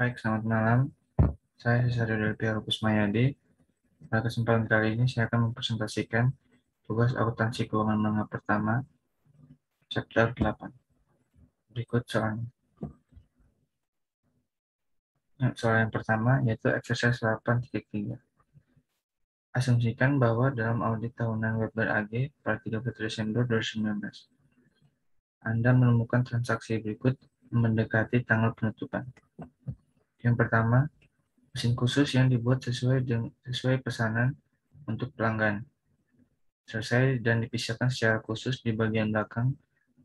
Baik, selamat malam. Saya Cesaryo dari pihak Kusmayadi. Pada kesempatan kali ini saya akan mempresentasikan tugas akuntansi keuangan menengah pertama, chapter 8. Berikut soalnya. Soal yang pertama yaitu exercise 8.3. Asumsikan bahwa dalam audit tahunan Webber AG pada 30 Desember 2019, Anda menemukan transaksi berikut mendekati tanggal penutupan. Yang pertama, mesin khusus yang dibuat sesuai pesanan untuk pelanggan selesai dan dipisahkan secara khusus di bagian belakang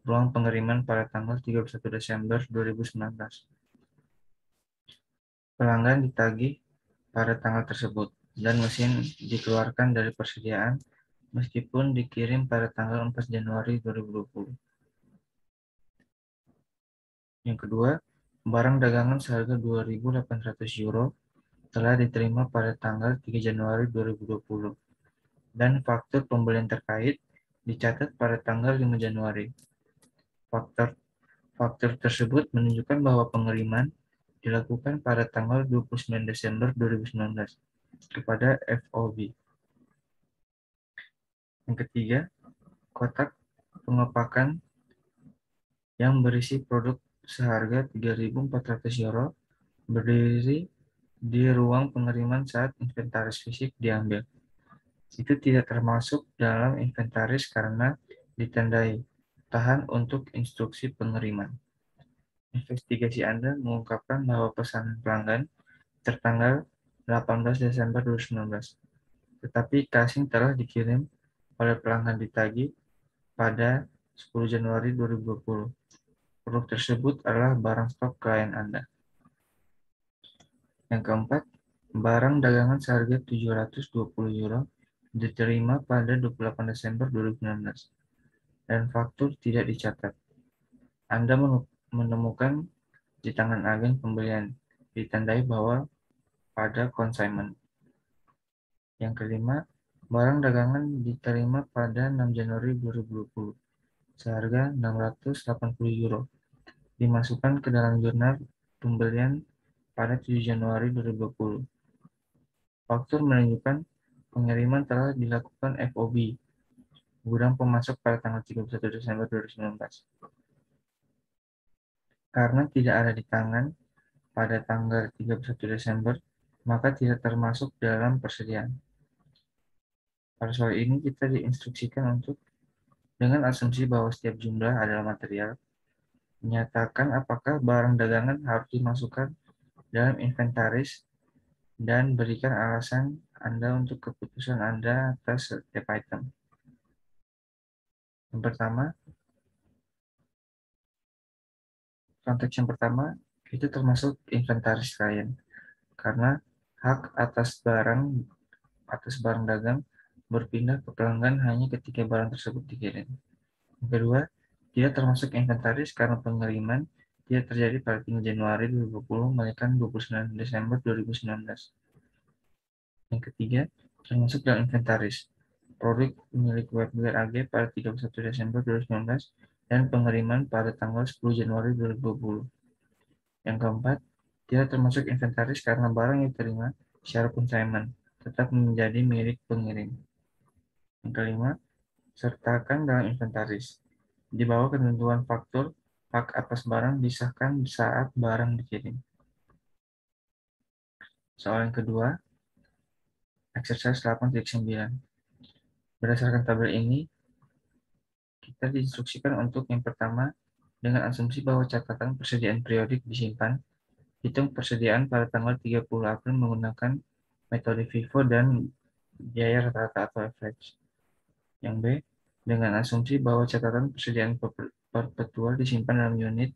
ruang pengiriman pada tanggal 31 Desember 2019. Pelanggan ditagih pada tanggal tersebut dan mesin dikeluarkan dari persediaan meskipun dikirim pada tanggal 4 Januari 2020. Yang kedua, barang dagangan seharga 2.800 euro telah diterima pada tanggal 3 Januari 2020 dan faktur pembelian terkait dicatat pada tanggal 5 Januari. Faktur tersebut menunjukkan bahwa pengiriman dilakukan pada tanggal 29 Desember 2019 kepada FOB. Yang ketiga, kotak pengepakan yang berisi produk seharga 3.400 euro berdiri di ruang pengiriman saat inventaris fisik diambil. Itu tidak termasuk dalam inventaris karena ditandai tahan untuk instruksi pengiriman. Investigasi Anda mengungkapkan bahwa pesanan pelanggan tertanggal 18 Desember 2019, tetapi casing telah dikirim oleh pelanggan ditagih pada 10 Januari 2020. Produk tersebut adalah barang stok klien Anda. Yang keempat, barang dagangan seharga 720 euro diterima pada 28 Desember 2019 dan faktur tidak dicatat. Anda menemukan di tangan agen pembelian ditandai bahwa pada consignment. Yang kelima, barang dagangan diterima pada 6 Januari 2020 seharga 680 euro dimasukkan ke dalam jurnal pembelian pada 7 Januari 2020. Faktur menunjukkan pengiriman telah dilakukan FOB, gudang pemasok pada tanggal 31 Desember 2019. Karena tidak ada di tangan pada tanggal 31 Desember, maka tidak termasuk dalam persediaan. Pada soal ini kita diinstruksikan untuk dengan asumsi bahwa setiap jumlah adalah material, menyatakan apakah barang dagangan harus dimasukkan dalam inventaris dan berikan alasan Anda untuk keputusan Anda atas setiap item. Yang pertama, konteks yang pertama itu termasuk inventaris klien karena hak atas barang dagang berpindah ke pelanggan hanya ketika barang tersebut dikirim. Yang kedua, tidak termasuk inventaris karena pengiriman tidak terjadi pada 3 Januari 2020 melainkan 29 Desember 2019. Yang ketiga, termasuk dalam inventaris produk milik Webber AG pada 31 Desember 2019 dan pengiriman pada tanggal 10 Januari 2020. Yang keempat, tidak termasuk inventaris karena barang yang diterima secara consignment tetap menjadi milik pengirim. Yang kelima, sertakan dalam inventaris. Di bawah ketentuan faktur, hak atas barang disahkan saat barang dikirim. Soal yang kedua, exercise 8.9. Berdasarkan tabel ini, kita diinstruksikan untuk yang pertama, dengan asumsi bahwa catatan persediaan periodik disimpan, hitung persediaan pada tanggal 30 April menggunakan metode FIFO dan biaya rata-rata atau average. Yang B, dengan asumsi bahwa catatan persediaan perpetual disimpan dalam unit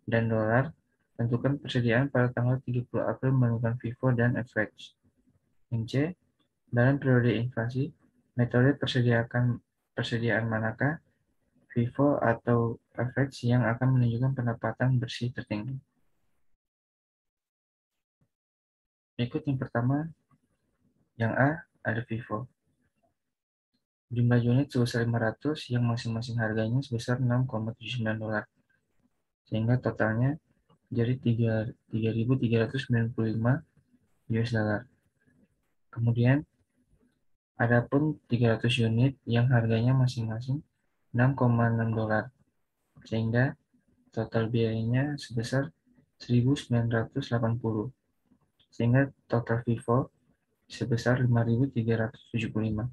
dan dolar, tentukan persediaan pada tanggal 30 April menggunakan FIFO dan average. Yang C, dalam periode inflasi, metode persediaan manakah, FIFO atau average yang akan menunjukkan pendapatan bersih tertinggi. Berikut yang pertama, yang A, ada FIFO. Jumlah unit sebesar 500 yang masing-masing harganya sebesar 6,79 dolar. Sehingga totalnya jadi 3.395 US dollar. Kemudian adapun 300 unit yang harganya masing-masing 6,6 dolar, sehingga total biayanya sebesar 1.980, sehingga total FIFO sebesar 5.375.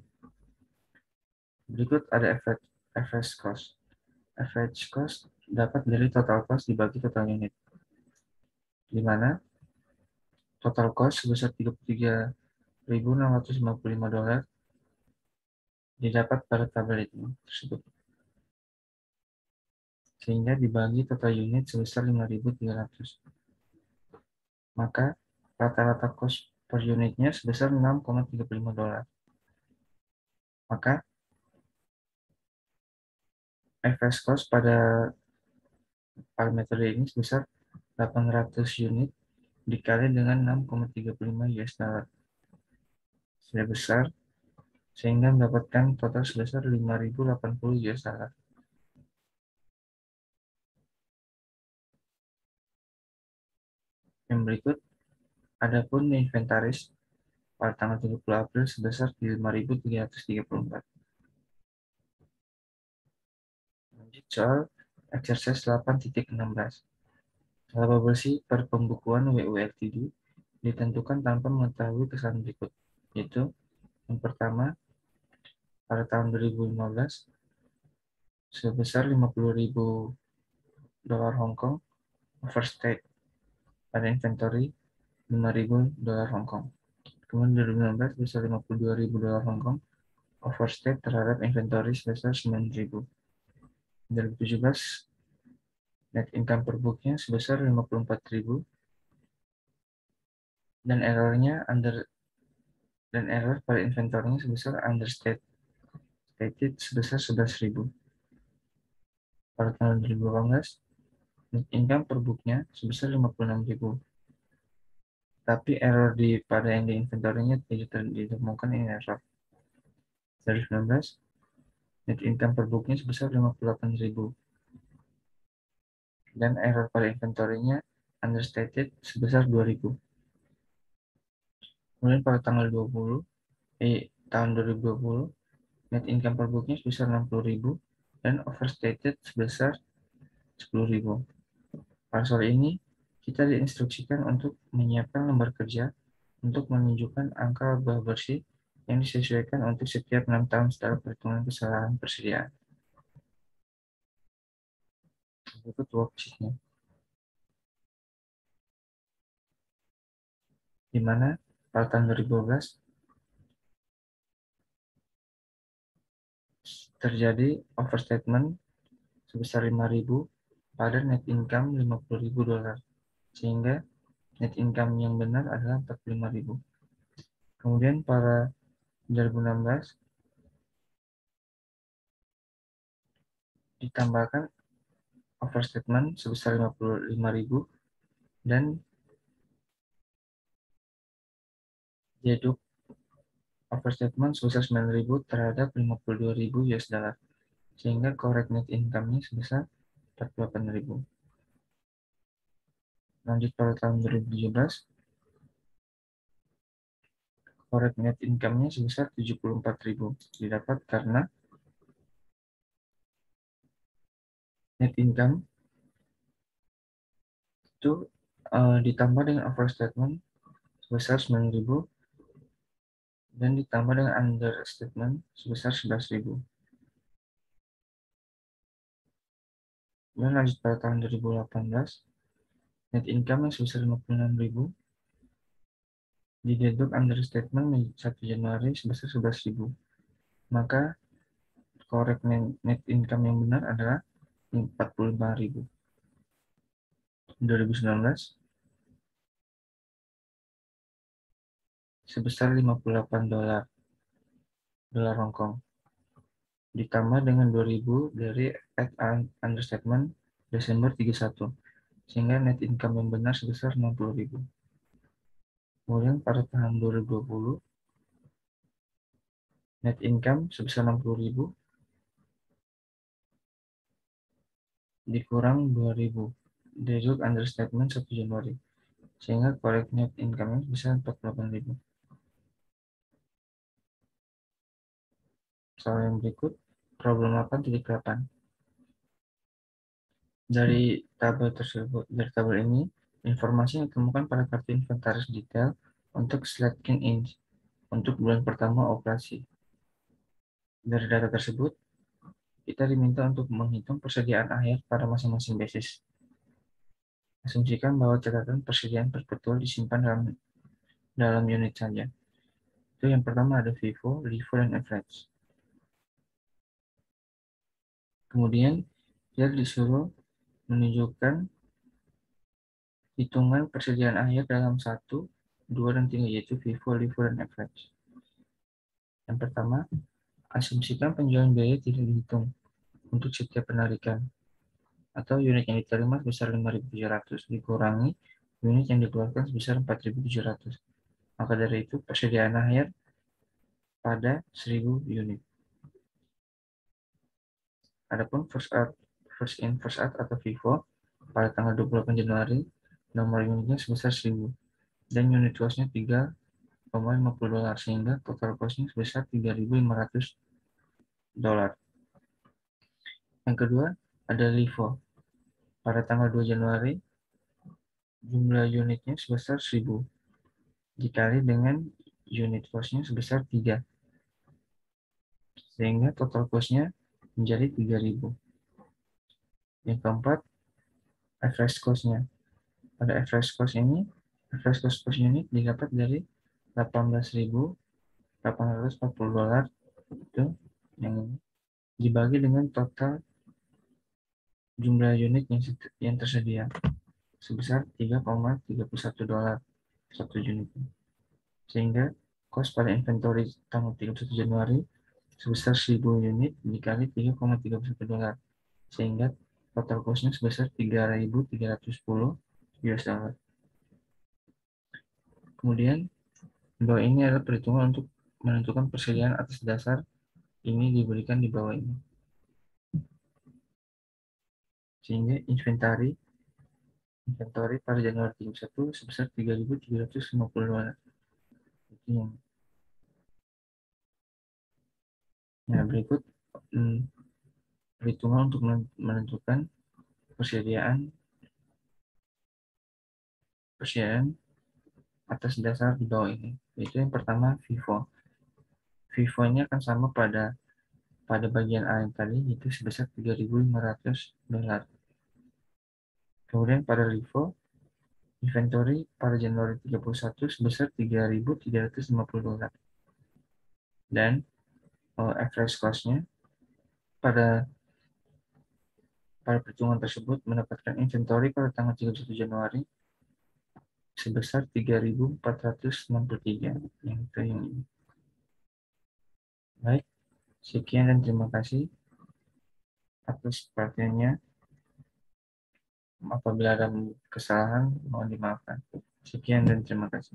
Berikut ada average cost. Average cost dapat dari total cost dibagi total unit, di mana total cost sebesar 33.655 dolar didapat pada tabel ini tersebut, sehingga dibagi total unit sebesar 5.300. Maka rata-rata cost per unitnya sebesar 6,35 dolar. Maka average cost pada parameter ini sebesar 800 unit dikali dengan 6,35 US dollar. Sudah besar, sehingga mendapatkan total sebesar 5.080 US dollar. Yang berikut, adapun inventaris pada tanggal 30 April sebesar 5.334. Lanjut soal exercise 8.16. Laba bersih per pembukuan WULTD ditentukan tanpa mengetahui kesalahan berikut, yaitu yang pertama, pada tahun 2015 sebesar 50.000 dolar Hong Kong overstate pada inventory 5.000 dolar Hong Kong. Kemudian 2016 sebesar 52.000 dolar Hong Kong overstate terhadap inventory sebesar 9.000. 2017 net income per booknya sebesar 54.000 dan error pada inventory-nya sebesar understated sebesar 11.000. Pada tahun 2018 net income per booknya sebesar 56.000. Tapi error pada yang di inventory-nya tidak ditemukan ini error. 2019 net income per booknya sebesar 58.000 dan error pada inventory-nya understated sebesar 2.000. Kemudian pada tahun 2020 net income per booknya sebesar 60.000 dan overstated sebesar 10.000. Pada soal ini kita diinstruksikan untuk menyiapkan lembar kerja untuk menunjukkan angka laba bersih yang disesuaikan untuk setiap 6 tahun setelah perhitungan kesalahan persediaan. Berikut worksheet-nya, di mana pada tahun 2012 terjadi overstatement sebesar 5.000 pada net income 50.000 dolar, sehingga net income yang benar adalah 45.000. Kemudian pada 2016 ditambahkan overstatement sebesar 55.000 dan deduk overstatement sebesar 9.000 terhadap 52.000 US dollar, sehingga correct net income-nya sebesar 48.000. Lanjut pada tahun 2017, correct net income-nya sebesar 74.000 didapat karena net income itu ditambah dengan overstatement sebesar 9.000 dan ditambah dengan understatement sebesar 11.000. Dan lanjut pada tahun 2018, net income yang sebesar 56.000 dideduk understatement 1 Januari sebesar 11.000. Maka correct net income yang benar adalah 45.000. 2019 sebesar 58 dolar Hong Kong ditambah dengan 2.000 dari at understatement Desember 31, sehingga net income yang benar sebesar 60.000. Kemudian pada tahun 2020 net income sebesar 60.000 dikurang 2.000 deduct understatement 1 Januari. Sehingga correct net income bisa 48.000. Soal yang berikut, problem 8.8. Dari tabel ini, informasi yang ditemukan pada kartu inventaris detail untuk Slatkin Inc. untuk bulan pertama operasi. Dari data tersebut, kita diminta untuk menghitung persediaan akhir pada masing-masing basis. Asumsikan bahwa catatan persediaan perpetual disimpan dalam unit saja. Itu yang pertama ada FIFO, LIFO, dan average. Kemudian, dia disuruh menunjukkan hitungan persediaan akhir dalam 1, 2, dan 3, yaitu FIFO, LIFO, dan average. Yang pertama, asumsikan penjualan biaya tidak dihitung untuk setiap penarikan, atau unit yang diterima sebesar 5.700 dikurangi unit yang dikeluarkan sebesar 4.700. Maka dari itu, persediaan akhir pada 1.000 unit. Adapun first in first out atau FIFO pada tanggal 28 Januari, nomor unitnya sebesar 1.000 dan unit costnya $3,50 sehingga total costnya sebesar $3.500. Yang kedua ada LIFO pada tanggal 2 Januari, jumlah unitnya sebesar 1.000 dikali dengan unit costnya sebesar 3 sehingga total costnya menjadi 3.000. Yang keempat, average cost-nya. Pada average cost ini, average cost per unit didapat dari $18.840 itu yang dibagi dengan total jumlah unit yang tersedia sebesar $3,31 satu unit. Sehingga cost pada inventory tanggal 31 Januari sebesar 1.000 unit dikali $3,31 sehingga total cost-nya sebesar 3.310 US dollar. Kemudian bahwa ini adalah perhitungan untuk menentukan persediaan atas dasar ini diberikan di bawah ini. Sehingga inventory pada Januari 31 sebesar 3.350 dolar. Nah, berikut perhitungan untuk menentukan persediaan atas dasar di bawah ini. Yaitu yang pertama FIFO. FIFO-nya akan sama pada bagian A yang tadi, itu sebesar $3.500. Kemudian pada LIFO, inventory pada Januari 31 sebesar $3.350. Dan average cost-nya pada perhitungan tersebut mendapatkan inventory pada tanggal 31 Januari sebesar 3.463. Yang itu yang ini. Baik, sekian dan terima kasih atas perhatiannya. Apabila ada kesalahan, mohon dimaafkan. Sekian dan terima kasih.